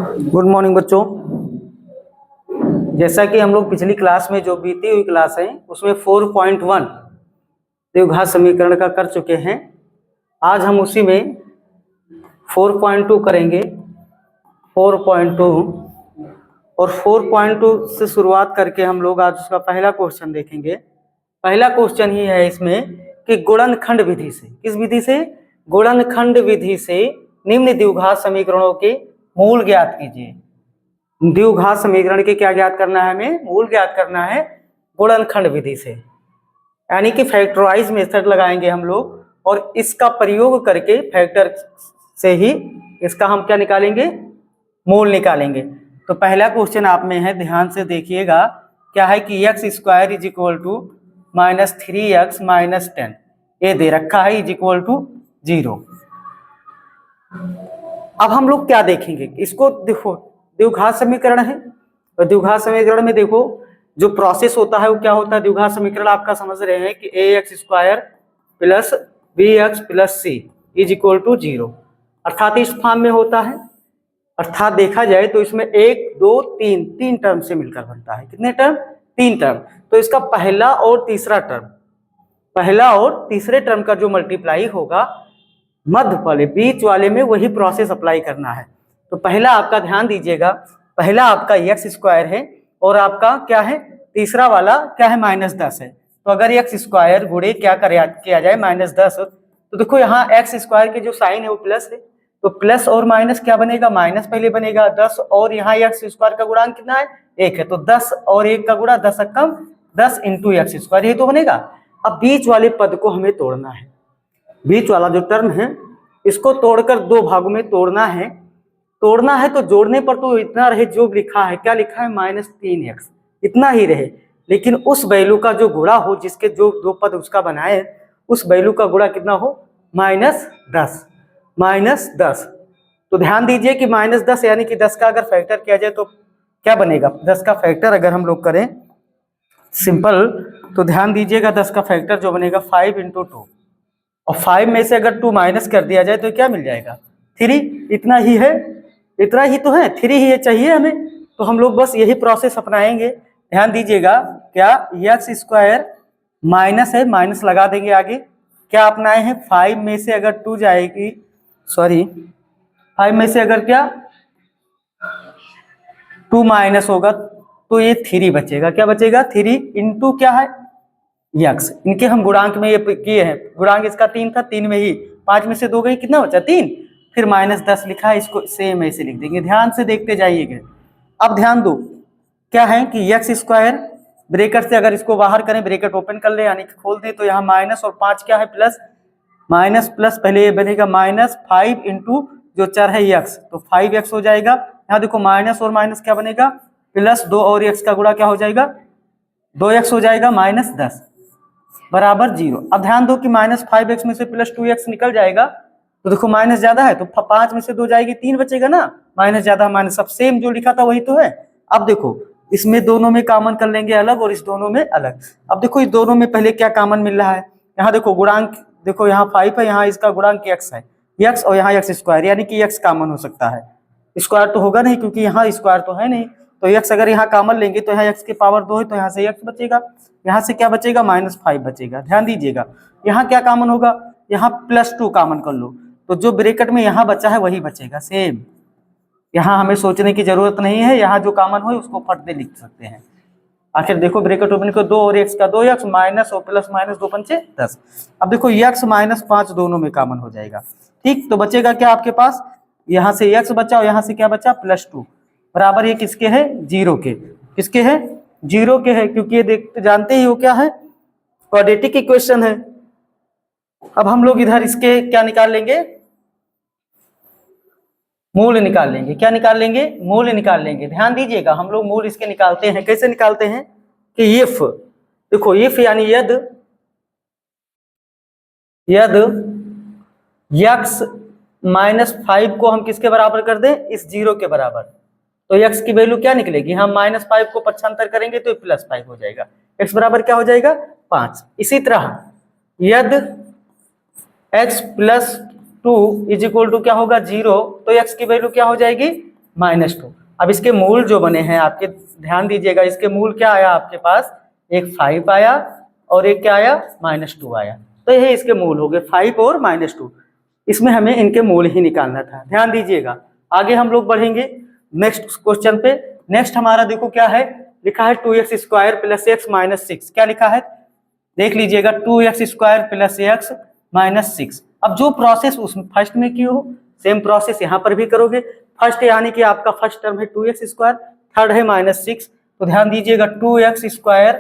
Good morning बच्चों। जैसा कि हम लोग पिछली क्लास में जो बीती हुई क्लास है उसमें 4.1 द्विघात समीकरण का कर चुके हैं। आज हम उसी में 4.2 करेंगे। 4.2 और 4.2 से शुरुआत करके हम लोग आज उसका पहला क्वेश्चन देखेंगे। पहला क्वेश्चन ही है इसमें कि गुणनखंड विधि से, किस विधि से? गुणनखंड विधि से निम्न द्विघात समीकरणों के मूल ज्ञात कीजिए। द्विघात समीकरण के क्या ज्ञात करना है? हमें मूल ज्ञात करना है गुणनखंड विधि से, यानी कि फैक्टराइज मेथड लगाएंगे हम लोग और इसका प्रयोग करके फैक्टर से ही इसका हम क्या निकालेंगे? मूल निकालेंगे। तो पहला क्वेश्चन आप में है, ध्यान से देखिएगा। क्या है कि x square is equal to -3x - 10 ये दे रखा है इज इक्वल टू 0। अब हम लोग क्या देखेंगे? इसको देखो, द्विघात समीकरण है और द्विघात समीकरण में देखो जो प्रोसेस होता है वो क्या होता है। द्विघात समीकरण आपका समझ रहे हैं कि ax square plus bx plus c is equal to 0, अर्थात इस फॉर्म में होता है। अर्थात देखा जाए तो इसमें 1 2 3 टर्म से मिलकर बनता है। कितने टर्म? 3 टर्म। तो इसका पहला और तीसरा टर्म, पहला और तीसरे टर्म का जो मल्टीप्लाई होगा मध्य वाले बीच वाले में वही प्रोसेस अप्लाई करना है। तो पहला आपका ध्यान दीजिएगा, पहला आपका x स्क्वायर है और आपका क्या है? तीसरा वाला क्या है? -10 है। तो अगर x स्क्वायर गुणे क्या किया जाए -10, तो देखो यहाँ x स्क्वायर के जो साइन है वो प्लस है, तो प्लस और माइनस क्या बनेगा? माइनस पहले बनेगा 10 और यहाँ x स्क्वायर का गुणांक कितना है? 1 है, तो 10 और 1 का गुणा 10 कम 10 इंटू x स्क्वायर, ये तो बनेगा। अब बीच वाले पद को हमें तोड़ना है। बीच वाला जो टर्म है इसको तोड़कर दो भागों में तोड़ना है। तोड़ना है तो जोड़ने पर तो इतना रहे जो लिखा है, क्या लिखा है? -3x, इतना ही रहे। लेकिन उस वैल्यू का जो गुणा हो, जिसके जो दो पद उसका बनाए, उस वैल्यू का गुणा कितना हो? -10। तो ध्यान दीजिए कि -10 यानी कि 10 का अगर फैक्टर किया जाए तो क्या बनेगा? 10 का फैक्टर अगर हम लोग करें सिंपल, तो ध्यान दीजिएगा 10 का फैक्टर जो बनेगा 5 × 2, और 5 में से अगर 2 माइनस कर दिया जाए तो क्या मिल जाएगा? 3। इतना ही है, इतना ही तो है, 3 ही चाहिए हमें। तो हम लोग बस यही प्रोसेस अपनाएंगे। ध्यान दीजिएगा, क्या x स्क्वायर माइनस है, माइनस लगा देंगे आगे। क्या अपनाए हैं? 5 में से अगर 2 जाएगी, सॉरी 5 में से अगर क्या 2 माइनस होगा तो ये 3 बचेगा। क्या बचेगा? 3 इंटू क्या है? x। इनके हम गुणांक में ये किए हैं, गुणांक इसका 3 था, 3 में ही 5 में से 2 गई, कितना बचा? 3। फिर -10 लिखा है, इसको सेम ऐसे लिख देंगे। ध्यान से देखते जाइएगा। अब ध्यान दो, क्या है कि x स्क्वायर ब्रेकेट से अगर इसको बाहर करें, ब्रेकेट ओपन कर ले यानी कि खोल दें, तो यहाँ माइनस और 5 क्या है? प्लस। माइनस प्लस पहले ये बनेगा -5 इंटू जो चर है x, तो 5x हो जाएगा। यहाँ देखो माइनस और माइनस क्या बनेगा? प्लस 2 और x का गुणा क्या हो जाएगा? 2x हो जाएगा, -10 बराबर 0। अब ध्यान दो कि -5x में से +2x निकल जाएगा, तो देखो माइनस ज्यादा है तो 5 में से 2 जाएगी, 3 बचेगा ना। माइनस ज्यादा माइनस सब सेम जो लिखा था वही तो है। अब देखो इसमें दोनों में कॉमन कर लेंगे अलग और इस दोनों में अलग। अब देखो इस दोनों में पहले क्या कॉमन मिल रहा है? यहाँ देखो गुणांक, देखो यहाँ 5 है, यहाँ इसका गुणांक x है, x और यहाँ x स्क्वायर, यानी कि x कॉमन हो सकता है। स्क्वायर तो होगा नहीं क्योंकि यहाँ स्क्वायर तो है नहीं, तो x अगर यहाँ कॉमन लेंगे तो यहाँ x की पावर 2 है, तो यहाँ से x बचेगा, यहाँ से क्या बचेगा? -5 बचेगा। ध्यान दीजिएगा, यहाँ क्या कॉमन होगा? यहाँ +2 कॉमन कर लो, तो जो ब्रैकेट में यहाँ बचा है वही बचेगा सेम। यहाँ हमें सोचने की जरूरत नहीं है, यहाँ जो कॉमन हो उसको फट दे लिख सकते हैं। आखिर देखो ब्रैकेट ओपन को 2 और x का 2x माइनस और प्लस माइनस 2 पंचे 10। अब देखो x -5 दोनों में कॉमन हो जाएगा। ठीक, तो बचेगा क्या आपके पास? यहाँ से x बचा और यहाँ से क्या बचा? +2 बराबर ये किसके है? 0 के। किसके है? 0 के है, क्योंकि ये देखते जानते ही हो क्या है? क्वाड्रेटिक इक्वेशन है। अब हम लोग इधर इसके क्या निकाल लेंगे? मूल निकाल लेंगे। क्या निकाल लेंगे? मूल निकाल लेंगे। ध्यान दीजिएगा, हम लोग मूल इसके निकालते हैं। कैसे निकालते हैं? कि इफ, देखो इफ यानी यदि x -5 को हम किसके बराबर कर दें? इस 0 के बराबर, तो x की वैल्यू क्या निकलेगी? हम -5 को पक्षांतर करेंगे तो +5 हो जाएगा। x बराबर क्या हो जाएगा? 5। इसी तरह यदि x + 2 इज इक्वल टू क्या होगा? 0, तो x की वैल्यू क्या हो जाएगी? -2। अब इसके मूल जो बने हैं आपके, ध्यान दीजिएगा, इसके मूल क्या आया आपके पास, एक 5 आया और एक क्या आया, -2 आया। तो ये इसके मूल हो गए 5 और -2। इसमें हमें इनके मूल ही निकालना था। ध्यान दीजिएगा, आगे हम लोग बढ़ेंगे नेक्स्ट क्वेश्चन पे। नेक्स्ट हमारा देखो क्या है, लिखा है 2x² + x - 6। क्या लिखा है, देख लीजिएगा, 2x² + x - 6। अब जो प्रोसेस उस फर्स्ट में की हो, सेम प्रोसेस यहाँ पर भी करोगे। फर्स्ट यानी कि आपका फर्स्ट टर्म है 2x², थर्ड है -6। तो ध्यान दीजिएगा, 2x²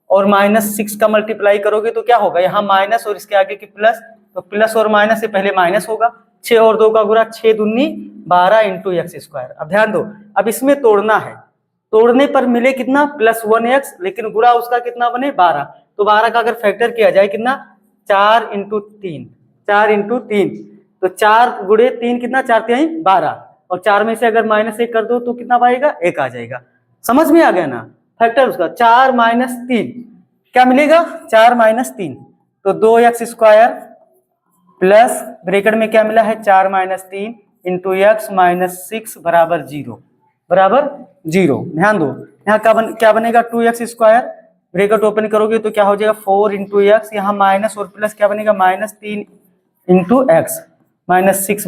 और -6 का मल्टीप्लाई करोगे तो क्या होगा, यहाँ माइनस और इसके आगे की प्लस, तो प्लस और माइनस से पहले माइनस होगा। 6 और 2 का गुणा, 6 दूनी 12 × x²। अब ध्यान दो, अब इसमें तोड़ना है, तोड़ने पर मिले कितना, +1x, लेकिन गुणा उसका कितना बने, 12। तो 12 का अगर फैक्टर किया जाए कितना, 4 × 3, 4 × 3, तो 4 × 3 कितना, 4 × 3 = 12, और 4 में से अगर -1 कर दो तो कितना पाएगा, 1 आ जाएगा। समझ में आ गया ना, फैक्टर उसका 4 - 3 क्या मिलेगा, 4 - 3, तो 2x² प्लस ब्रैकेट में क्या मिला है, 4 - 3 × x - 6 = 0, बराबर 0। ध्यान दो, यहाँ क्या बनेगा, 2x², ब्रैकेट ओपन करोगे तो क्या हो जाएगा, 4 × x, यहाँ माइनस और प्लस क्या बनेगा, -3 × x - 6 =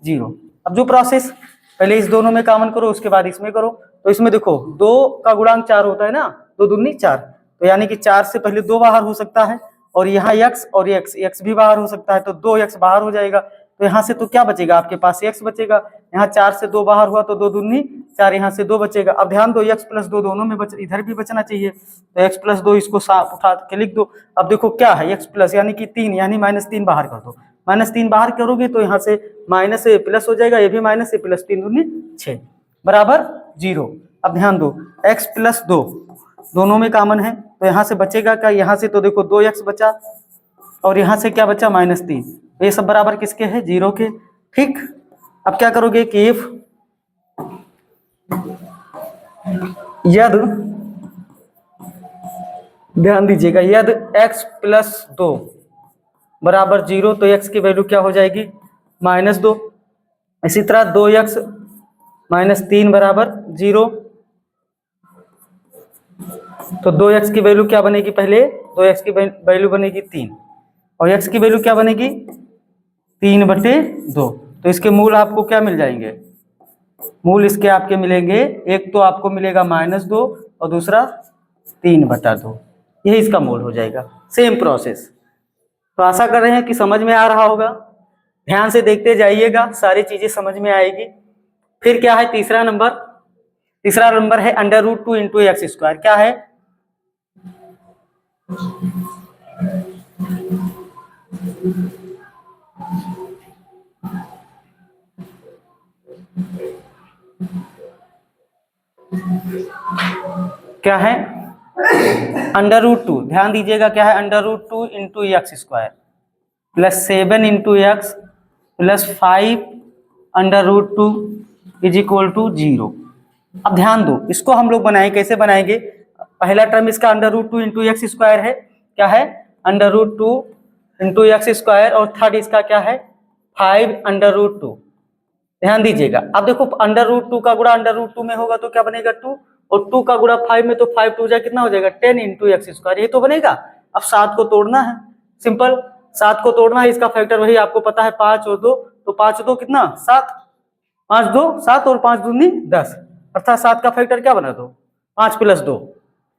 0। अब जो प्रोसेस, पहले इस दोनों में कॉमन करो, उसके बाद इसमें करो। तो इसमें देखो 2 का गुणांक 4 होता है ना, 2 दूनी 4, तो यानी कि 4 से पहले 2 बाहर हो सकता है, और यहाँ x और x भी बाहर हो सकता है, तो 2x बाहर हो जाएगा। तो यहाँ से तो क्या बचेगा, आपके पास x बचेगा। यहाँ 4 से 2 बाहर हुआ तो 2 दूनी 4, यहाँ से 2 बचेगा। अब ध्यान दो, x + 2 दोनों में इधर भी बचना चाहिए, तो x + 2 इसको साफ उठा के लिख दो। अब देखो क्या है, x प्लस यानी कि 3, यानी -3 बाहर कर दो। -3 बाहर करोगे तो यहाँ से माइनस से प्लस हो जाएगा, ये भी माइनस से प्लस, 3 दूनी 6 = 0। अब ध्यान दो, x + 2 दोनों में कॉमन है, तो यहाँ से बचेगा क्या, यहाँ से तो देखो 2x बचा, और यहाँ से क्या बचा, -3, तो ये सब बराबर किसके है, 0 के। ठीक, अब क्या करोगे कि यदि, ध्यान दीजिएगा, यदि x + 2 = 0, तो x की वैल्यू क्या हो जाएगी, -2। इसी तरह 2x - 3 = 0, तो 2x की वैल्यू क्या बनेगी, पहले 2x की वैल्यू बनेगी 3, और x की वैल्यू क्या बनेगी, 3/2। तो इसके मूल आपको क्या मिल जाएंगे, मूल इसके आपके मिलेंगे, एक तो आपको मिलेगा -2 और दूसरा 3/2, यही इसका मूल हो जाएगा। Same process. तो आशा कर रहे हैं कि समझ में आ रहा होगा, ध्यान से देखते जाइएगा, सारी चीजें समझ में आएगी। फिर क्या है, तीसरा नंबर, तीसरा नंबर है √2 × x²। क्या है, क्या है, √2, ध्यान दीजिएगा, क्या है, √2 × x² + 7 × x + 5 √2 = 0। अब ध्यान दो, इसको हम लोग बनाए, कैसे बनाएंगे, पहला टर्म इसका √2 × x² है, क्या है, √2 × x², और थर्ड इसका क्या है, 5 √2। ध्यान दीजिएगा, अब देखो √2 का गुणा √2 में होगा तो क्या बनेगा, 2, और 2 का गुणा 5 में, तो 5 2 जा कितना हो जाएगा, 10 × x², ये तो बनेगा। अब 7 को तोड़ना है, सिंपल, 7 को तोड़ना है, इसका फैक्टर वही आपको पता है, 5 और 2, तो 5 2 कितना, 7, 5 2 7, और 5 दूनी 10, अर्थात 7 का फैक्टर क्या बना दो, 5 + 2।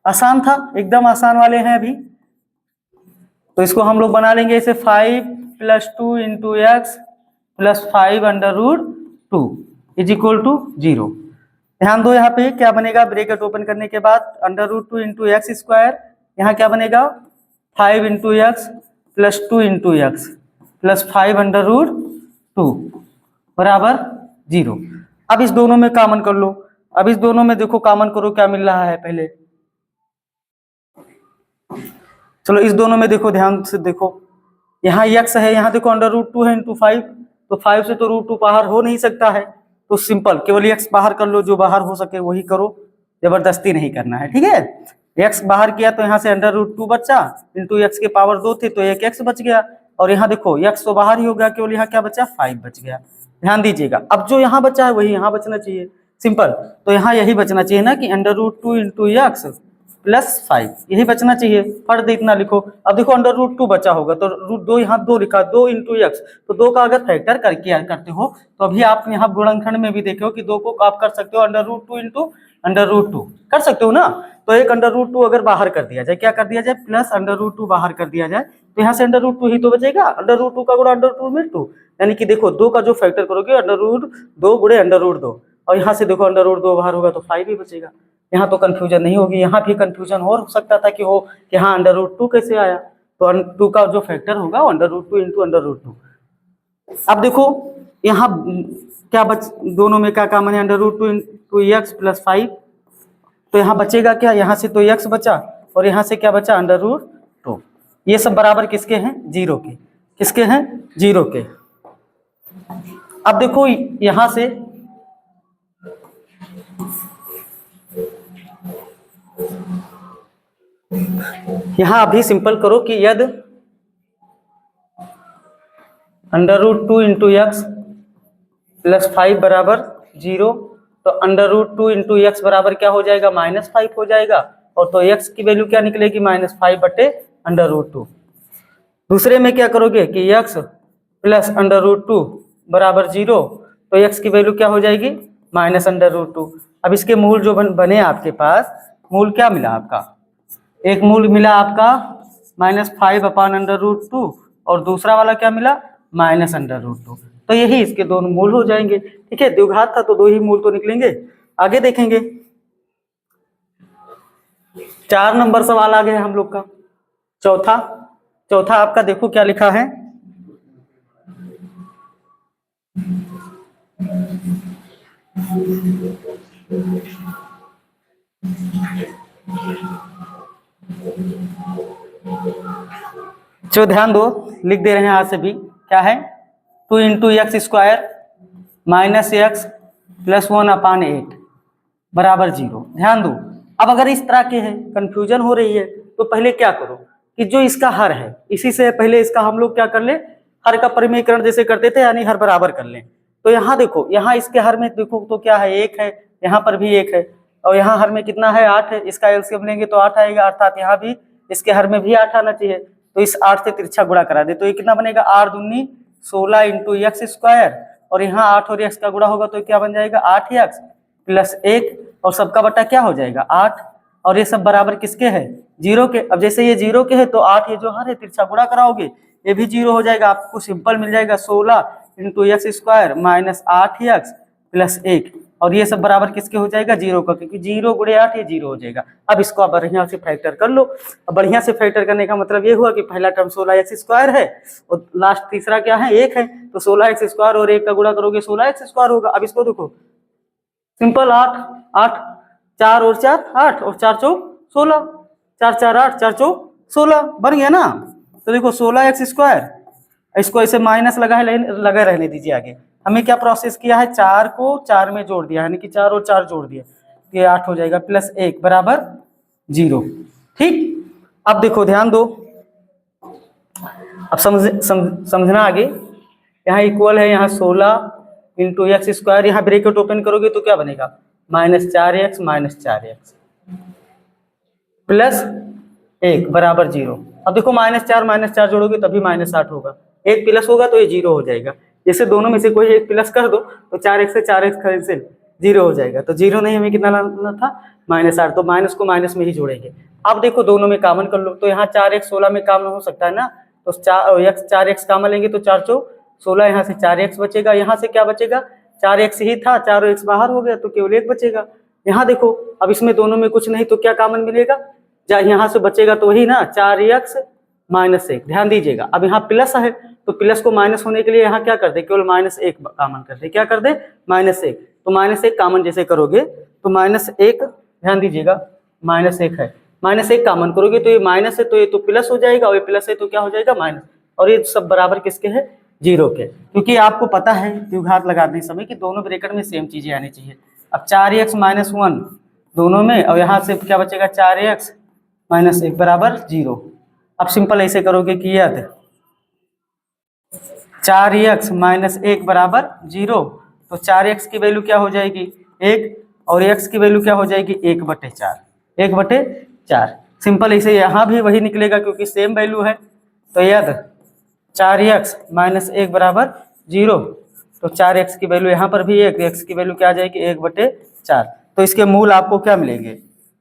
आसान था, एकदम आसान वाले हैं अभी। तो इसको हम लोग बना लेंगे इसे, 5 + 2 × x + 5 √2 = 0। ध्यान दो, यहाँ पे क्या बनेगा, ब्रैकेट ओपन करने के बाद √2 × x², यहाँ क्या बनेगा, 5 × x + 2 × x + 5 √2 = 0। अब इस दोनों में कॉमन कर लो। अब इस दोनों में देखो कॉमन करो, क्या मिल रहा है, पहले चलो इस दोनों में देखो, ध्यान से देखो, यहाँ x है, यहाँ देखो √2 है × 5, तो 5 से तो √2 बाहर हो नहीं सकता है, तो सिंपल केवल x बाहर कर लो, जो बाहर हो सके वही करो, जबरदस्ती नहीं करना है, ठीक है। x बाहर किया तो यहाँ से √2 बचा, × x के पावर 2 थे तो एक x बच गया, और यहाँ देखो x तो बाहर ही हो गया, केवल यहाँ क्या बचा, 5 बच गया। ध्यान दीजिएगा। अब जो यहाँ बचा है वही यहाँ बचना चाहिए, सिंपल। तो यहाँ यही बचना चाहिए ना कि √2 इंटू एक्स प्लस 5, यही बचना चाहिए। फर्द इतना लिखो। अब देखो √2 बचा होगा तो √2 यहाँ 2 लिखा, 2 इंटू एक्स, तो 2 का अगर फैक्टर करते हो तो अभी आप यहाँ गुणनखंड में भी देखो कि 2 को आप कर सकते हो √2 इंटू √2 कर सकते हो ना। तो एक √2 अगर बाहर कर दिया जाए, क्या कर दिया जाए, प्लस √2 बाहर कर दिया जाए, तो यहाँ से √2 ही तो बचेगा। √2 का गुणा √2 में 2, यानी कि देखो 2 का जो फैक्टर करोगे √2 गुणे √2, और यहाँ से देखो √2 बाहर होगा तो 5 ही बचेगा। यहाँ तो कंफ्यूजन नहीं होगी। यहाँ भी कंफ्यूजन हो सकता था कि हो कि हाँ √2 कैसे आया, तो 2 का जो फैक्टर होगा √2 इंटू √2। अब देखो यहाँ क्या दोनों में क्या कॉमन है, √2 इंटू एक्स प्लस 5, तो यहाँ बचेगा क्या, यहाँ से तो x बचा और यहाँ से क्या बचा, √2। ये सब बराबर किसके हैं, 0 के। किसके हैं, 0 के। अब देखो यहाँ से यहाँ अभी सिंपल करो कि यदि √2 इंटू एक्स प्लस 5 बराबर 0, तो √2 इंटू एक्स बराबर क्या हो जाएगा, -5 हो जाएगा। और तो x की वैल्यू क्या निकलेगी, -5 बटे √2। दूसरे में क्या करोगे कि x प्लस √2 बराबर 0, तो x की वैल्यू क्या हो जाएगी, -√2। अब इसके मूल जो बने आपके पास, मूल क्या मिला आपका, एक मूल मिला आपका -5 अपान √2 और दूसरा वाला क्या मिला, -√2। तो यही इसके दोनों मूल हो जाएंगे। ठीक है, द्विघात था तो 2 ही मूल तो निकलेंगे। आगे देखेंगे 4 नंबर सवाल आ गया हम लोग का। चौथा आपका देखो क्या लिखा है, जो ध्यान दो, लिख दे रहे हैं यहाँ से भी, क्या है, 2 into x square minus x plus 1 अपान 8 बराबर 0। ध्यान दो, अब अगर इस तरह के हैं, कंफ्यूजन हो रही है, तो पहले क्या करो कि जो इसका हर है, इसी से पहले इसका हम लोग क्या कर ले, हर का परिमीकरण जैसे करते थे, यानी हर बराबर कर लें। तो यहाँ देखो, यहाँ इसके हर में देखो तो क्या है, 1 है, यहाँ पर भी 1 है, और यहाँ हर में कितना है, 8 है। इसका एलसीएम लेंगे तो 8 आएगा, अर्थात यहाँ भी इसके हर में भी 8 आना चाहिए। तो इस 8 से तिरछा गुणा करा दे, तो ये कितना बनेगा, 8 दूनी 16 इंटू एक्स स्क्वायर, और यहाँ 8 और एक्स का गुणा होगा तो क्या बन जाएगा, 8x प्लस 1, और सबका बटा क्या हो जाएगा, 8, और ये सब बराबर किसके है, 0 के। अब जैसे ये 0 के है तो 8 ये जो हर है तिरछा गुणा कराओगे ये भी 0 हो जाएगा, आपको सिंपल मिल जाएगा 16 into x square minus 8x plus 1, और ये सब बराबर किसके हो जाएगा, 0 का, क्योंकि 0 गुणे 8 ये 0 हो जाएगा। अब इसको आप बढ़िया से फैक्टर कर लो। अब बढ़िया से फैक्टर करने का मतलब ये हुआ कि पहला टर्म 16x स्क्वायर है और लास्ट तीसरा क्या है, 1 है, तो 16x स्क्वायर और 1 का गुणा करोगे 16x स्क्वायर होगा। अब इसको देखो सिंपल, 8 4 और 4 8 और 4 चौक 16, 4 4 8 4 चौक 16 बन गया ना। तो देखो 16x स्क्वायर, इसको ऐसे माइनस लगा रहने दीजिए। आगे हमें क्या प्रोसेस किया है, 4 को 4 में जोड़ दिया, यानी कि 4 और 4 जोड़ दिया, ये 8 हो जाएगा, प्लस 1 बराबर 0। ठीक, अब देखो ध्यान दो, अब समझना आगे। यहाँ इक्वल है, यहाँ 16 इंटू एक्स स्क्वायर, यहाँ ब्रैकेट ओपन करोगे तो क्या बनेगा, -4x प्लस 1 बराबर 0। अब देखो -4 जोड़ोगे तभी -8 होगा, 1 प्लस होगा तो ये 0 हो जाएगा। जैसे दोनों में से कोई एक प्लस कर दो तो 4x से 4x कैंसिल, 0 हो जाएगा। तो 0 नहीं, हमें कितना लाना था, -8, तो माइनस को माइनस में ही जोड़ेंगे। अब देखो दोनों में कॉमन कर लो, तो यहाँ 4x 16 में कॉमन हो सकता है ना, तो 4x कॉमन लेंगे तो 4 चौक 16, यहाँ से 4x बचेगा, यहाँ से क्या बचेगा, 4x ही था, 4x बाहर हो गया तो केवल 1 बचेगा। यहाँ देखो, अब इसमें दोनों में कुछ नहीं तो क्या कॉमन मिलेगा, यहाँ से बचेगा तो वही ना, 4x माइनस 1। ध्यान दीजिएगा, अब यहाँ प्लस है तो प्लस को माइनस होने के लिए यहाँ क्या कर दे, केवल -1 कॉमन कर दे, क्या कर दे, -1। तो -1 कॉमन जैसे करोगे तो -1, ध्यान दीजिएगा -1 है, -1 कॉमन करोगे तो ये माइनस है तो ये तो प्लस हो जाएगा, और ये प्लस है तो क्या हो जाएगा, माइनस, और ये सब बराबर किसके है, 0 के। क्योंकि आपको पता है द्विघात लगाने समय कि दोनों ब्रैकेट में सेम चीजें आनी चाहिए। अब 4x माइनस 1 दोनों में, और यहाँ से क्या बचेगा, 4x माइनस 1 बराबर 0। अब सिंपल ऐसे करोगे कि यदि 4x माइनस 1 बराबर 0। तो 4x की वैल्यू क्या हो जाएगी 1 और x की वैल्यू क्या हो जाएगी 1/4। 1/4 सिंपल। इसे यहाँ भी वही निकलेगा क्योंकि सेम वैल्यू है। तो यदि 4x माइनस 1 बराबर 0, तो 4x की वैल्यू यहाँ पर भी 1, x की वैल्यू क्या आ जाएगी 1/4। तो इसके मूल आपको क्या मिलेंगे,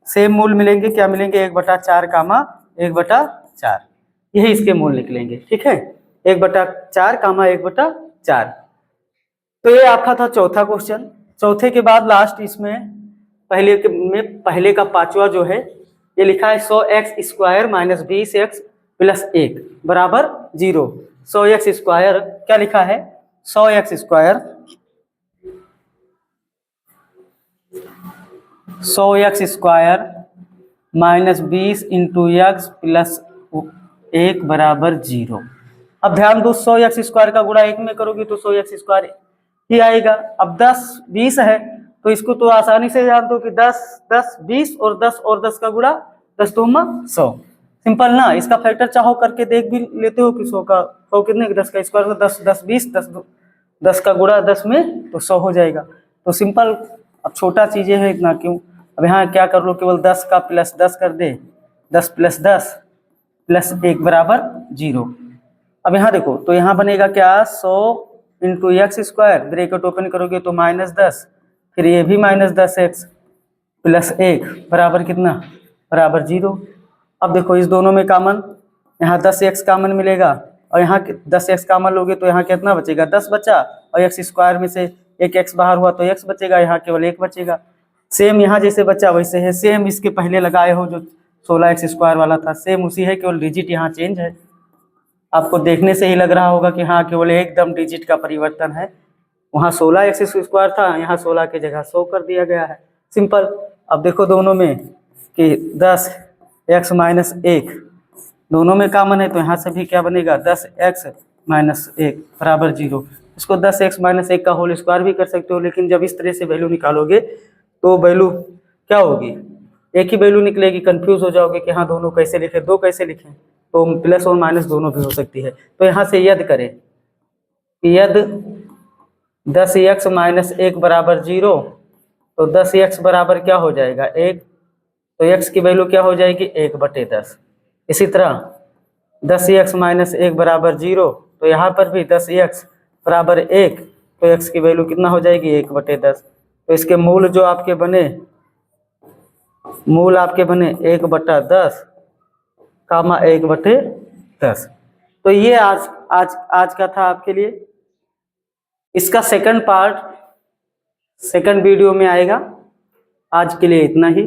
सेम मूल मिलेंगे। क्या मिलेंगे 1/4 कामा 1/4, यही इसके मूल निकलेंगे। ठीक है, 1/4 कामा 1/4। तो ये आपका था चौथा क्वेश्चन। चौथे के बाद लास्ट इसमें पहले का पांचवा जो है ये लिखा है 100x² माइनस 20x प्लस 1 बराबर 0। 100x² क्या लिखा है 100x² minus 20 into x plus 1 बराबर 0। अब ध्यान दो 100x² का गुणा 1 में करोगे तो 100x² ही आएगा। अब 10 20 है तो इसको तो आसानी से जान दो कि 10 10 20 और 10 का गुणा 10 2 100। सिंपल ना। इसका फैक्टर चाहो करके देख भी लेते हो कि 100 कितने 10 का स्क्वायर तो 10 10 20 10 का गुणा 10 में तो 100 हो जाएगा। तो सिंपल। अब छोटा चीजें है इतना क्यों। अब यहाँ क्या कर लो केवल 10 का प्लस 10 कर दे 10 प्लस 10 प्लस 1 बराबर 0। अब यहाँ देखो तो यहाँ बनेगा क्या 100 इंटू x² ब्रैकेट ओपन करोगे तो -10 फिर ये भी -10x प्लस 1 बराबर कितना बराबर 0। अब देखो इस दोनों में कामन यहाँ 10x कामन मिलेगा और यहाँ 10x कामन लोगे तो यहाँ कितना बचेगा 10 बचा और x² में से एक x बाहर हुआ तो x बचेगा, यहाँ केवल 1 बचेगा। सेम यहाँ जैसे बचा वैसे है, सेम इसके पहले लगाए हो जो 16x² वाला था सेम उसी है, केवल डिजिट यहाँ चेंज है। आपको देखने से ही लग रहा होगा कि हाँ केवल एकदम डिजिट का परिवर्तन है। वहाँ 16x² था, यहाँ 16 की जगह 100 कर दिया गया है। सिंपल। अब देखो दोनों में कि 10x माइनस 1 दोनों में कॉमन है तो यहाँ से भी क्या बनेगा 10x माइनस 1 बराबर 0। इसको 10x माइनस 1 का होल स्क्वायर भी कर सकते हो, लेकिन जब इस तरह से वैल्यू निकालोगे तो वैल्यू क्या होगी एक ही वैल्यू निकलेगी, कंफ्यूज हो जाओगे कि हाँ दोनों कैसे लिखे दो कैसे लिखें। तो प्लस और माइनस दोनों भी हो सकती है। तो यहाँ से यदि करें यदि 10x माइनस 1 बराबर 0 तो 10x बराबर क्या हो जाएगा 1, तो x की वैल्यू क्या हो जाएगी 1/10। इसी तरह 10x माइनस 1 बराबर 0 तो यहाँ पर भी 10x बराबर 1 तो x की वैल्यू कितना हो जाएगी 1/10। तो इसके मूल जो आपके बने 1/10 कामा 1/10। तो ये आज का था आपके लिए। इसका सेकंड पार्ट सेकंड वीडियो में आएगा। आज के लिए इतना ही।